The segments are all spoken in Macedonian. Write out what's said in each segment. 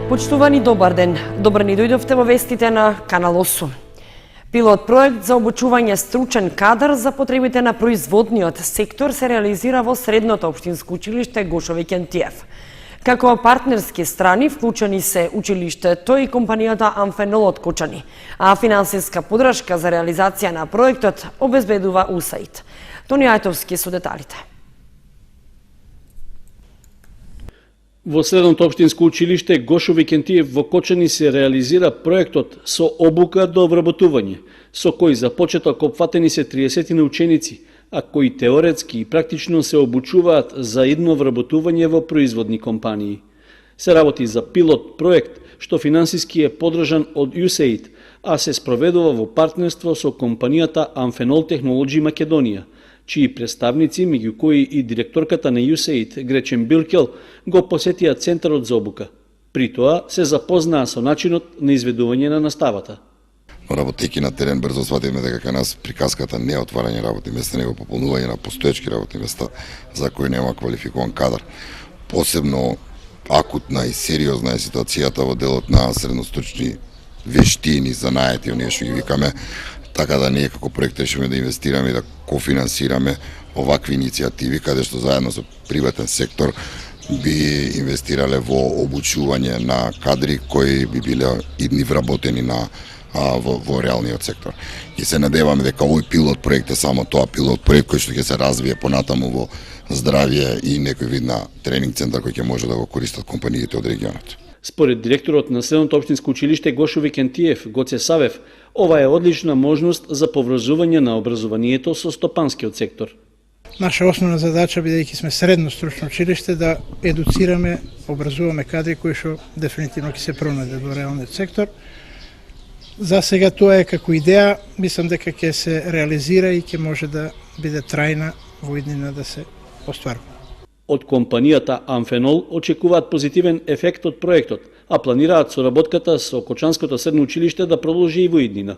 Почитувани, добар ден. Добро ни дојдовте во вестите на Канал 8. Пилот проект за обучување стручен кадар за потребите на производниот сектор се реализира во Средното општинско училиште Гошо Викентиев. Како партнерски страни вклучени се училиштето и компанијата Амфенол од Кочани, а финансиска подршка за реализација на проектот обезбедува УСАИД. Тони Ајтовски со деталите. Во Средното општинско училиште Гошо Викентиев во Кочани се реализира проектот со обука до обработување, со кој за почеток опфатени се 30 ученици, а кои теоретски и практично се обучуваат за идно вработување во производни компании. Се работи за пилот проект, што финансиски е поддржан од USAID, а се спроведува во партнерство со компанијата Амфенол Технолоджи Македонија, чии представници, меѓу кои и директорката на USAID, Гречен Билкел, го посетија Центарот за обука. При тоа се запознаа со начинот на изведување на наставата. Работејќи на терен брзо свативме дека кај нас приказката не е отварање работни места, него пополнување на постоечки работни места за кои нема квалификуван кадар. Посебно акутна и сериозна е ситуацијата во делот на средностручни вештини, занаети, оние што ги викаме, така да ние како проект решиме да инвестираме и да кофинансираме овакви иницијативи, каде што заедно со приватен сектор би инвестирале во обучување на кадри кои би биле идни вработени во реалниот сектор. И се надеваме дека овој пилот проект е само тоа пилот проект кој што ќе се развие понатаму во здравје и некој вид на тренинг центар кој ќе може да го користат компаниите од регионот. Според директорот на Средното општинско училиште Гошо Викентиев, Гоце Савев, ова е одлична можност за поврзување на образованието со стопанскиот сектор. Наша основна задача, бидејќи сме средно стручно училиште, да едуцираме, образуваме кадри кои што дефинитивно ќе се пронајдат во реалниот сектор. За сега тоа е како идеја, мислам дека ќе се реализира и ќе може да биде трајна во иднина да се остварува. Од компанијата Амфенол очекуваат позитивен ефект од проектот, а планираат соработката со Кочанското средно училиште да продолжи и во иднина.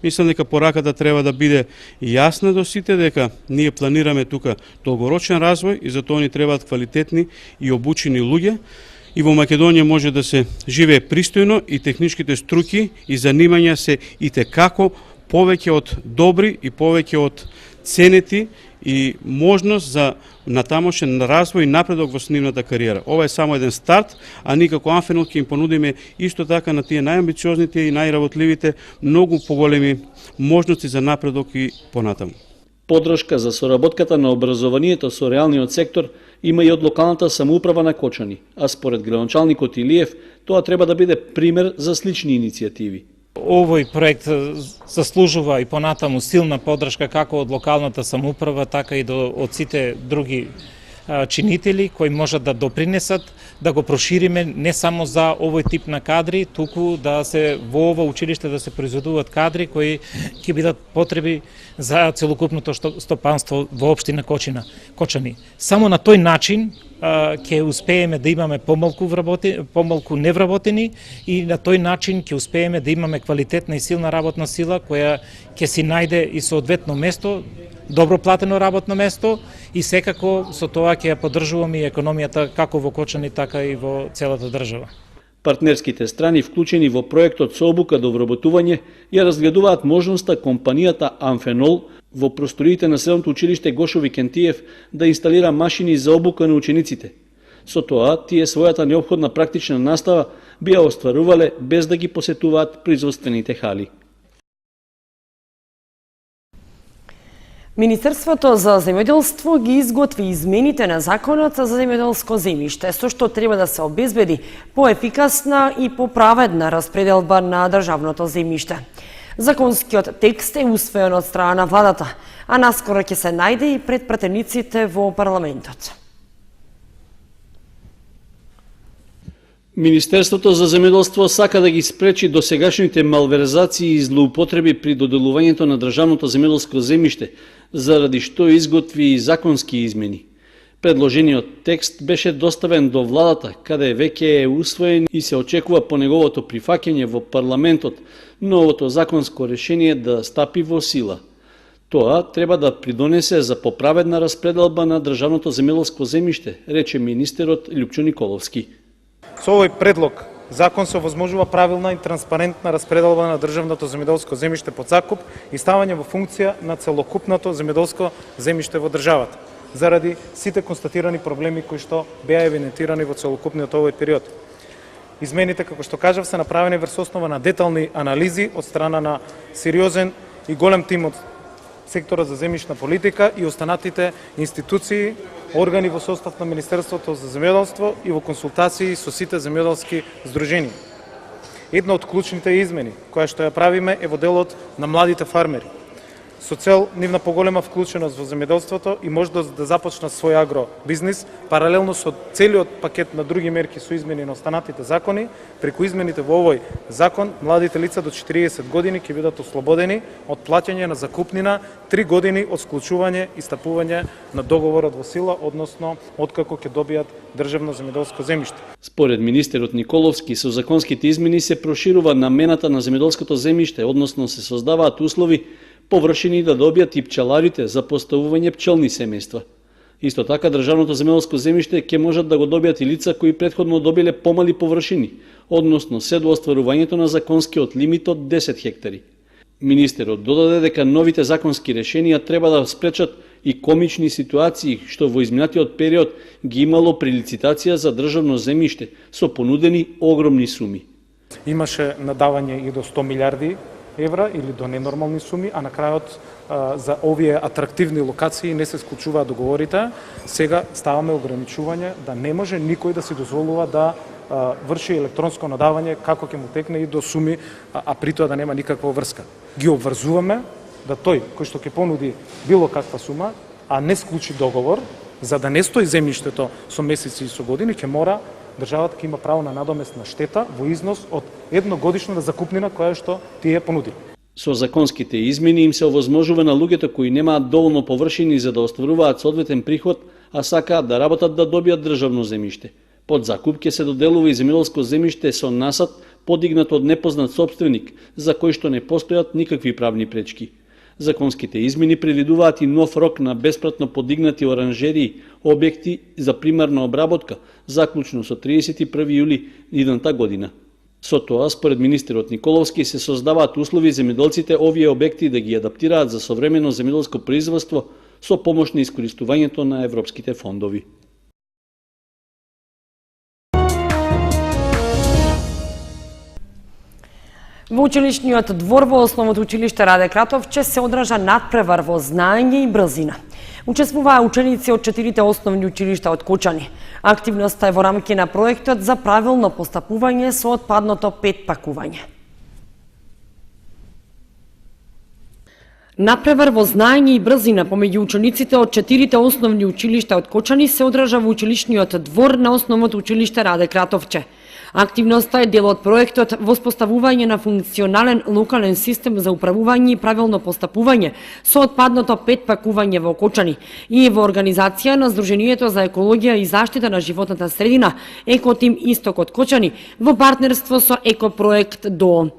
Мислам дека пораката треба да биде јасна до сите дека ние планираме тука долгорочен развој и затоа ни требаат квалитетни и обучени луѓе. И во Македонија може да се живее пристојно и техничките струки и занимања се итекако повеќе од добри и повеќе од ценети и можност за натамошен развој и напредок во нивната кариера. Ова е само еден старт, а ние како Амфенол ќе им понудиме исто така на тие најамбициозните и најработливите многу поголеми можности за напредок и понатаму. Поддршка за соработката на образованието со реалниот сектор има и од локалната самоуправа на Кочани, а според градоначалникот Илиев, тоа треба да биде пример за слични иницијативи. Овој проект заслужува и понатаму силна поддршка како од локалната самоуправа, така и од сите други чинители кои можат да допринесат да го прошириме не само за овој тип на кадри, туку да се во ова училиште да се произведуваат кадри кои ќе бидат потреби за целокупното стопанство во општина Кочани. Само на тој начин ќе успееме да имаме помалку невработени и на тој начин ќе успееме да имаме квалитетна и силна работна сила која ќе си најде и соодветно место, добро платено работно место и секако со тоа ќе ја поддржуваме и економијата како во Кочани, така и во целата држава. Партнерските страни вклучени во проектот со обука до вработување ја разгледуваат можноста компанијата Амфенол во просториите на Средното училиште Гошо Викентиев да инсталира машини за обука на учениците. Со тоа, тие својата неопходна практична настава би ја остварувале без да ги посетуваат производствените хали. Министерството за земјоделство ги изготви измените на Законот за земјоделско земјиште, со што треба да се обезбеди поефикасна и поправедна распределба на државното земјиште. Законскиот текст е усвоен од страна на владата, а наскоро ќе се најде и пред пратениците во парламентот. Министерството за земјоделство сака да ги спречи досегашните малверзации и злоупотреби при доделувањето на државното земјоделско земјиште, заради што изготви и законски измени. Предложениот текст беше доставен до владата, каде веќе е усвоен и се очекува по неговото прифаќање во парламентот, новото законско решение да стапи во сила. Тоа треба да придонесе за поправедна распределба на државното земјоделско земјиште, рече министерот Лјупчо Николовски. Со овој предлог закон се овозможува правилна и транспарентна распределба на државното земјоделско земјиште под закуп и ставање во функција на целокупното земјоделско земјиште во државата, заради сите констатирани проблеми кои што беа евидентирани во целокупниот овој период. Измените, како што кажав, се направени врз основа на детални анализи од страна на сериозен и голем тим од сектора за земјишна политика и останатите институции, органи во состав на Министерството за земјоделство и во консултации со сите земјоделски здруженија. Една од клучните измени која што ја правиме е во делот на младите фармери, со цел нивна поголема вклученост во земјоделството и можност да започнат свој агробизнис, паралелно со целиот пакет на други мерки со измени на останатите закони. Преку измените во овој закон, младите лица до 40 години ќе бидат ослободени од плаќање на закупнина 3 години од склучување и стапување на договорот во сила, односно откако ќе добијат државно земјоделско земјиште. Според министерот Николовски, со законските измени се проширува намената на земјоделското земјиште, односно се создаваат услови површини да добијат и пчеларите за поставување пчелни семејства. Исто така, државното земјоделско земјиште ќе можат да го добијат и лица кои претходно добиле помали површини, односно се до остварувањето на законскиот лимит од 10 хектари. Министерот додаде дека новите законски решенија треба да спречат и комични ситуации што во изминатиот период ги имало при лицитација за државно земјиште со понудени огромни суми. Имаше надавање и до 100 милиарди евра или до ненормални суми, а на крајот за овие атрактивни локации не се склучуваат договорите. Сега ставаме ограничување да не може никој да си дозволува да врши електронско надавање како ќе му текне и до суми, а при тоа да нема никаква врска. Ги обврзуваме да тој кој што ќе понуди било каква сума, а не склучи договор, за да не стои земјиштето со месеци и со години, ќе мора државата ќе има право на надоместна штета во износ од едногодишна закупнина која што тие понудили. Со законските измени им се овозможува на луѓето кои немаат доволно површини за да остваруваат соодветен приход, а сакаат да работат да добијат државно земјиште. Под закуп ќе се доделува и земјоделско земјиште со насад подигнат од непознат сопственик, за кој што не постојат никакви правни пречки. Законските измени предвидуваат и нов рок на беспратно подигнати оранжерии, објекти за примарна обработка, заклучно со 31 јули идната година. Со тоа, според министерот Николовски, се создаваат услови земјоделците овие објекти да ги адаптираат за современо земјоделско производство со помош на искористувањето на европските фондови. Во училишниот двор во основното училиште Раде Кратовче се одржа надпревар во знаење и брзина. Учествуваа ученици од 4 основни училишта од Кочани. Активноста е во рамки на проектот за правилно постапување со отпадното 5 пакување. Надпревар во знаење и брзина помеѓу учениците од 4 основни училишта од Кочани се одржа во училишниот двор на основното училиште Раде Кратовче. Активноста е дел од проектот воспоставување на функционален локален систем за управување и правилно постапување со отпадното 5 пакување во Кочани и во организација на Сдруженијето за екологија и заштита на животната средина Екотим Исток од Кочани во партнерство со Екопроект ДО.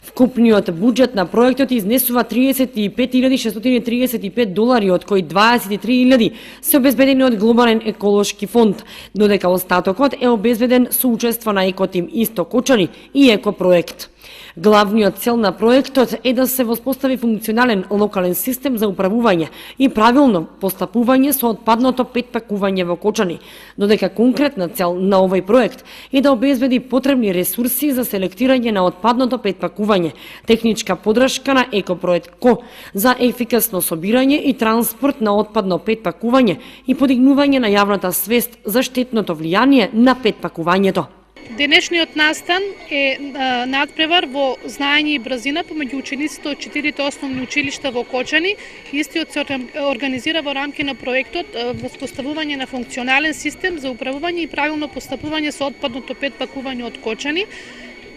Вкупниот буџет на проектот изнесува $35.635, од кои $23.000 се обезбедени од Глобален еколошки фонд, додека остатокот е обезбеден со учество на Екотим Исток Кочани и Екопроект. Главниот цел на проектот е да се воспостави функционален локален систем за управување и правилно постапување со отпадното 5 пакување во Кочани, додека конкретна цел на овој проект е да обезбеди потребни ресурси за селектирање на отпадното 5 пакување, техничка подршка на Екопроект КО за ефикасно собирање и транспорт на отпадно 5 пакување и подигнување на јавната свест за штетното влијание на 5 пакувањето. Денешниот настан е надпревар во знаење и брзина помеѓу учениците од 4 основни училишта во Кочани. Истиот се организира во рамки на проектот воспоставување на функционален систем за управување и правилно постапување со отпадното 5 пакување од Кочани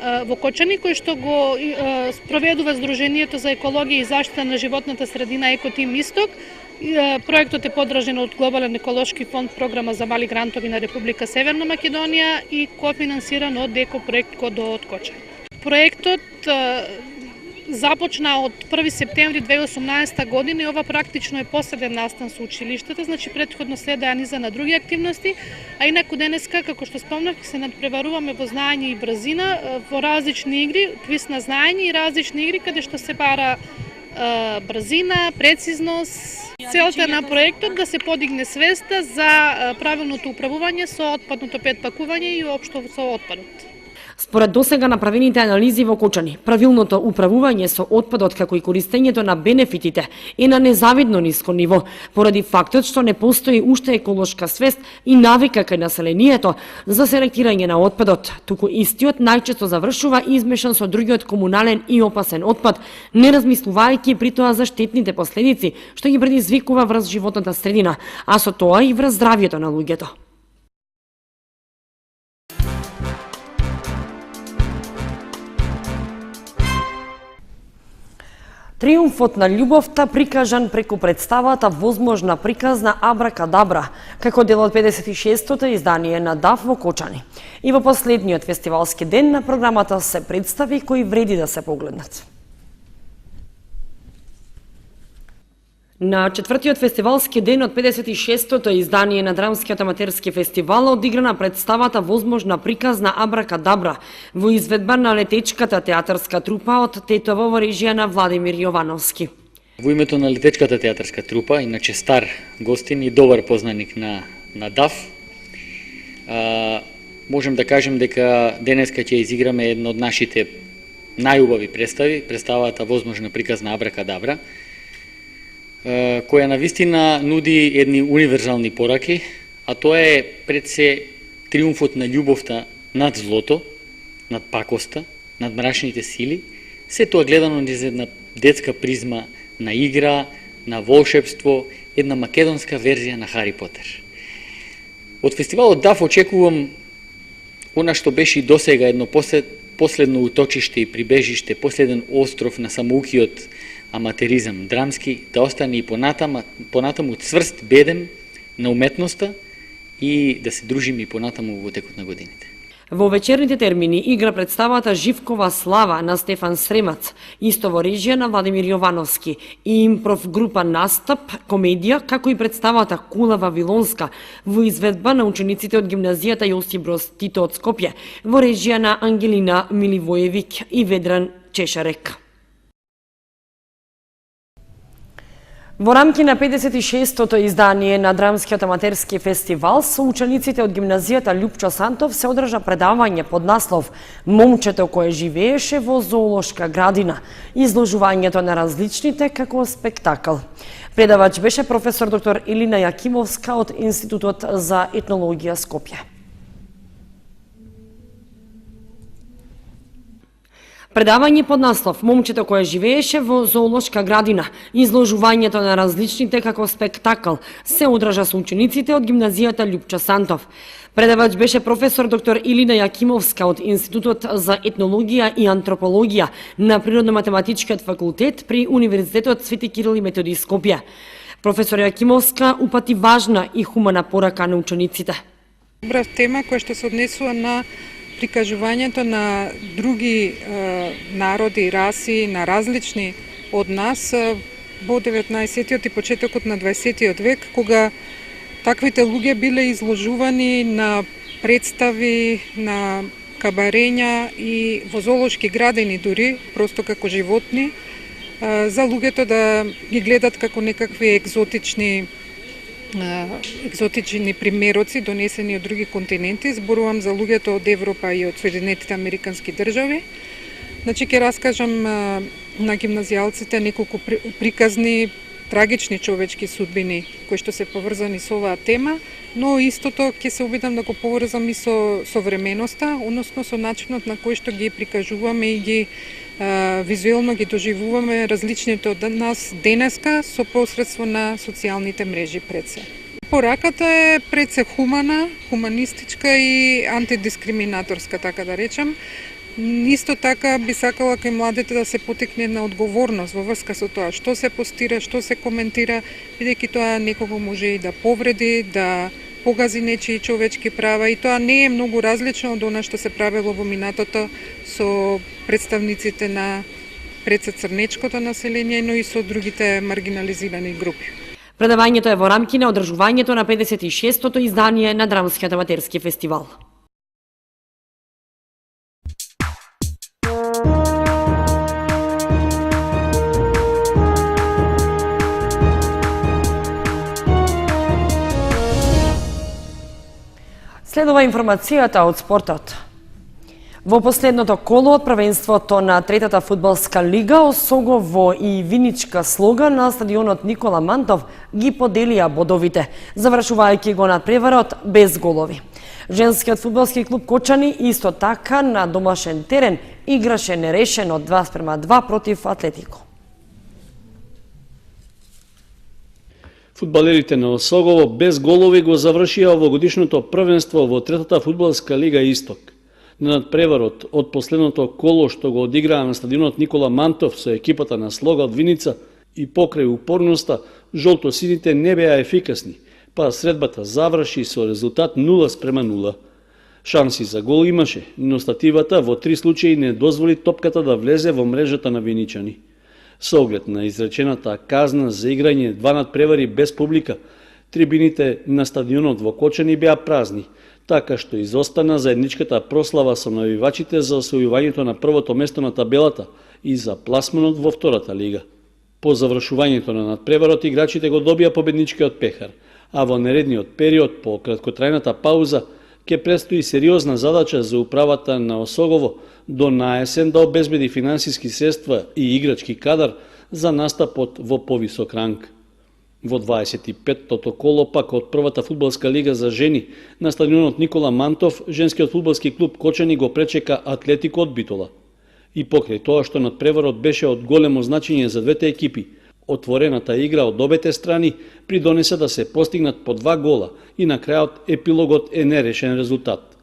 во Кочани, кој што го спроведува Сдруженијето за екологија и заштита на животната средина Екотим Исток. Проектот е поддржан од Глобален еколошки фонд, програма за мали грантови на Република Северна Македонија и кофинансиран од Екопроект КО од Кочани. Проектот започна од 1 септември 2018 година и ова практично е последен настан со училиштата, значи претходно следеа низа на други активности, а инаку денеска, како што спомнав, се надпреваруваме во знаење и брзина, во различни игри, квиз на знаење и различни игри каде што се бара брзина, прецизност. Целта на проектот да се подигне свеста за правилното управување со отпадното петпакување и општо со отпадот. Според досега направените анализи во Кочани, правилното управување со отпадот како и користењето на бенефитите е на незавидно ниско ниво, поради фактот што не постои уште еколошка свест и навика кај населението за селектирање на отпадот, туку истиот најчесто завршува измешан со другиот комунален и опасен отпад, не размислувајќи при тоа за штетните последици што ги предизвикува врз животната средина, а со тоа и врз здравјето на луѓето. Триумфот на љубовта прикажан преку представата возможна приказна Абракадабра, како дел од 56-тото издание на ДАФ во Кочани. И во последниот фестивалски ден на програмата се представи кои вреди да се погледнат. На четвртиот фестивалски ден од 56-тото издание на Драмскиот аматерски фестивал одиграна представата возможна приказна Абракадабра во изведба на летечката театарска трупа од Тетово во режија на Владимир Јовановски. Во името на летечката театарска трупа, иначе стар гостин и добар познаник на ДАФ, можем да кажем дека денеска ќе изиграме една од нашите најубави представи, представата возможна приказна Абракадабра, која навистина нуди едни универзални пораки, а тоа е пред се триумфот на љубовта над злото, над пакоста, над мрачните сили, се тоа гледано низ една детска призма на игра, на волшебство, една македонска верзија на Хари Потер. Од фестивалот ДАФ очекувам она што беше и досега едно последно уточиште и прибежиште, последен остров на самоукиот аматеризам драмски, да остане и понатаму цврст бедем на уметноста и да се дружиме и понатаму во текот на годините. Во вечерните термини игра представата Живкова слава на Стефан Сремац, исто во режија на Владимир Јовановски, и импров група Настап, комедија, како и представата Кула Вавилонска во изведба на учениците од гимназијата Јосип Броз Тито од Скопје, во режија на Ангелина Миливоевик и Ведран Чешарек. Во рамки на 56-тото издание на Драмскиот аматерски фестивал со учениците од гимназијата Љупчо Сантов се одржа предавање под наслов "Момчето кое живееше во зоолошка градина", изложувањето на различните како спектакл. Предавач беше професор доктор Илина Јакимовска од Институтот за етнологија Скопје. Предавање под наслов "Момчето кое живееше во зоолошка градина", изложувањето на различните како спектакл, се одржа со учениците од гимназијата Љупчо Сантов. Предавач беше професор доктор Илина Јакимовска од Институтот за етнологија и антропологија на Природно-математичкиот факултет при Универзитетот Свети Кирил и Методи Скопје. Професор Јакимовска упати важна и хумана порака на учениците. Добра тема која што се однесува на прикажувањето на други народи и раси, на различни од нас во 19-тиот и почетокот на 20-тиот век, кога таквите луѓе биле изложувани на представи, на кабарења и во зоолошки градини дури, просто како животни, за луѓето да ги гледат како некакви екзотични примероци донесени од други континенти. Зборувам за луѓето од Европа и од Соединетите Американски држави. Значи, ќе раскажам на гимназијалците неколку приказни, трагични човечки судбини кои што се поврзани со оваа тема, но истото ќе се обидам да го поврзам и со современоста, односно со начинот на кој што ги прикажуваме и ги визуелно ги доживуваме различните од нас денеска со посредство на социјалните мрежи пред се. Пораката е пред се хумана, хуманистичка и антидискриминаторска, така да речем. Исто така би сакала кај младите да се потекне една одговорност во врска со тоа што се постира, што се коментира, бидејќи тоа некого може и да повреди, да погази нечии човечки права, и тоа не е многу различно од она што се правело во минатото со представниците на пред се црнечкото население, но и со другите маргинализирани групи. Предавањето е во рамки на одржувањето на 56-тото издание на Драмскиот аматерски фестивал. Следува информацијата од спортот. Во последното коло од првенството на третата фудбалска лига, Осогово и Виничка Слога на стадионот Никола Мантов ги поделија бодовите, завршувајќи го надпреварот без голови. Женскиот фудбалски клуб Кочани исто така на домашен терен играше нерешено 2:2 против Атлетико. Фудбалерите на Осогово без голови го завршија овогодишното првенство во третата фудбалска лига Исток. На надпреварот од последното коло што го одиграа на стадионот Никола Мантов со екипата на Слога од Виница и покрај упорноста, жолто-сините не беа ефикасни, па средбата заврши со резултат 0:0. Шанси за гол имаше, но стативата во 3 случаи не дозволи топката да влезе во мрежата на виничани. Со оглед на изречената казна за играње 2 надпревари без публика, трибините на стадионот во Кочани беа празни, така што изостана заедничката прослава со навивачите за освојувањето на првото место на табелата и за пласманот во втората лига. По завршувањето на надпреварот играчите го добија победничкиот пехар, а во нередниот период по краткотрајната пауза ќе предстои сериозна задача за управата на Осогово до наесен да обезбеди финансиски средства и играчки кадар за настапот во повисок ранг. Во 25-тото коло пак од првата фудбалска лига за жени на стадионот Никола Мантов, женскиот фудбалски клуб Кочани го пречека Атлетико од Битола. И покрај тоа што надпреварот беше од големо значење за двете екипи, отворената игра од обете страни придонесе да се постигнат по 2 гола и на крајот епилогот е нерешен резултат.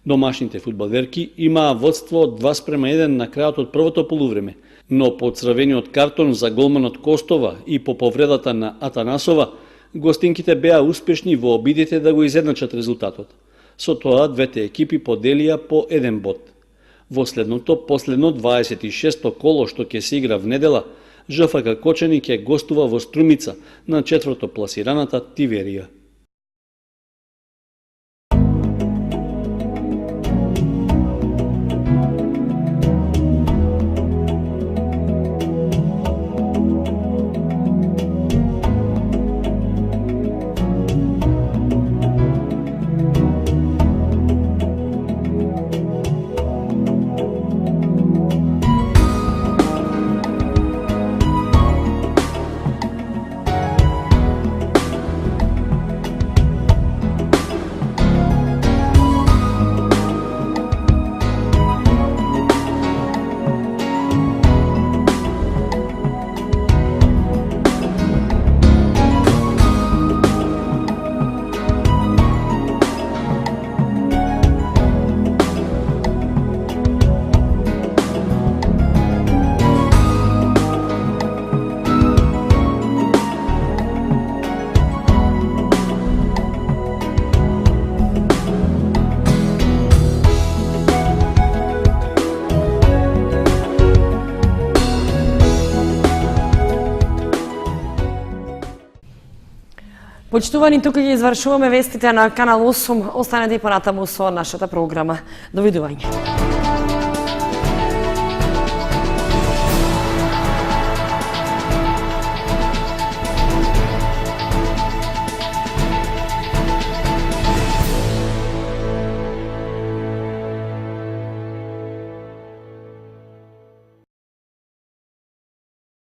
Домашните фудбалерки имаа водство од 2:1 на крајот од првото полувреме, но по црвениот картон за голманот Костова и по повредата на Атанасова, гостинките беа успешни во обидите да го изедначат резултатот. Со тоа двете екипи поделија по 1 бод. Во последно 26-то коло што ќе се игра в недела, ЖФК Кочани ќе гостува во Струмица на 4-то пласираната Тиверија. Почитувани, тука ги извршуваме вестите на Канал 8. Останете и понатаму со нашата програма. Довидување.